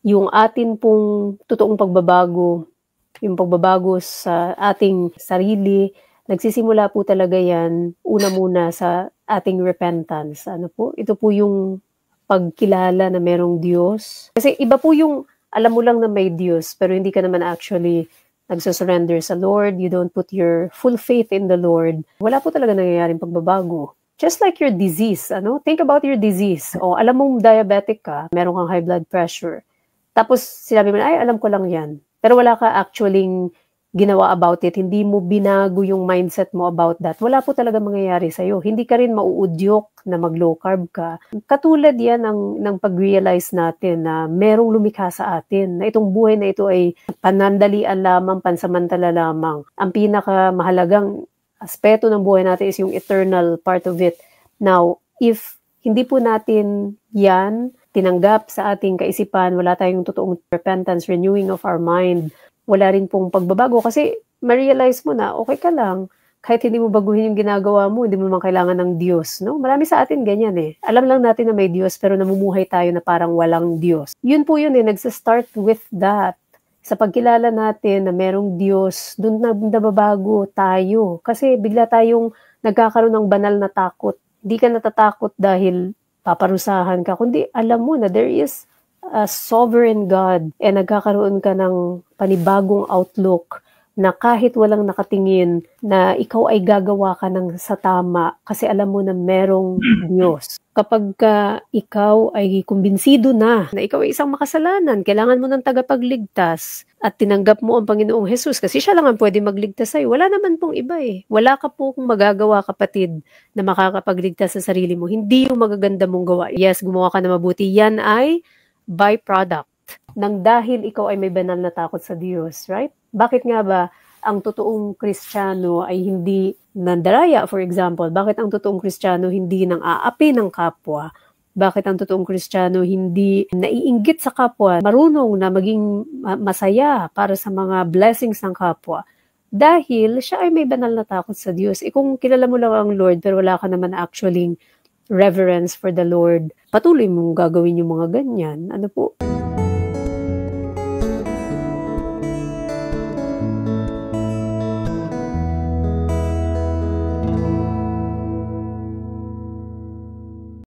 yung atin pong totoong pagbabago, yung pagbabago sa ating sarili, nagsisimula po talaga yan una muna sa ating repentance. Ano po? Ito po yung pagkilala na merong Diyos. Kasi iba po yung alam mo lang na may Diyos, pero hindi ka naman actually nagsusurrender sa Lord, you don't put your full faith in the Lord. Wala po talaga nangyayaring pagbabago. Just like your disease, ano? Think about your disease. O, alam mong diabetic ka, meron kang high blood pressure. Tapos sinabi mo, ay, alam ko lang yan. Pero wala ka actually ginawa about it, hindi mo binago yung mindset mo about that, wala po talaga mangyayari sa'yo. Hindi ka rin mauudyok na mag-low carb ka. Katulad yan ng pag-realize natin na merong lumikha sa atin, na itong buhay na ito ay panandalian lamang, pansamantala lamang. Ang pinakamahalagang aspeto ng buhay natin is yung eternal part of it. Now, if hindi po natin yan tinanggap sa ating kaisipan, wala tayong totoong repentance, renewing of our mind, wala rin pong pagbabago kasi ma-realize mo na okay ka lang kahit hindi mo baguhin yung ginagawa mo, hindi mo naman kailangan ng Diyos, no? Marami sa atin ganyan eh. Alam lang natin na may Diyos pero namumuhay tayo na parang walang Diyos. Yun po yun eh, nagsa-start with that. Sa pagkilala natin na merong Diyos, doon na nababago tayo kasi bigla tayong nagkakaroon ng banal na takot. Hindi ka natatakot dahil paparusahan ka, kundi alam mo na there is a sovereign God and nagkakaroon ka ng panibagong outlook na kahit walang nakatingin na ikaw ay gagawa ka ng sa tama kasi alam mo na merong Diyos. Kapag ikaw ay kumbinsido na ikaw ay isang makasalanan, kailangan mo ng tagapagligtas at tinanggap mo ang Panginoong Jesus kasi siya lang ang pwede magligtas sa'yo. Wala naman pong iba eh. Wala ka pong magagawa, kapatid, na makakapagligtas sa sarili mo. Hindi yung magaganda mong gawa. Yes, gumawa ka na mabuti. Yan ay byproduct ng dahil ikaw ay may banal na takot sa Diyos, right? Bakit nga ba ang totoong Kristiyano ay hindi nandaraya, for example? Bakit ang totoong Kristiyano hindi nang aapi ng kapwa? Bakit ang totoong Kristiyano hindi naiinggit sa kapwa, marunong na maging masaya para sa mga blessings ng kapwa? Dahil siya ay may banal na takot sa Diyos. Kung kilala mo lang ang Lord pero wala ka naman actually reverence for the Lord, patuloy mong gagawin yung mga ganyan. Ano po?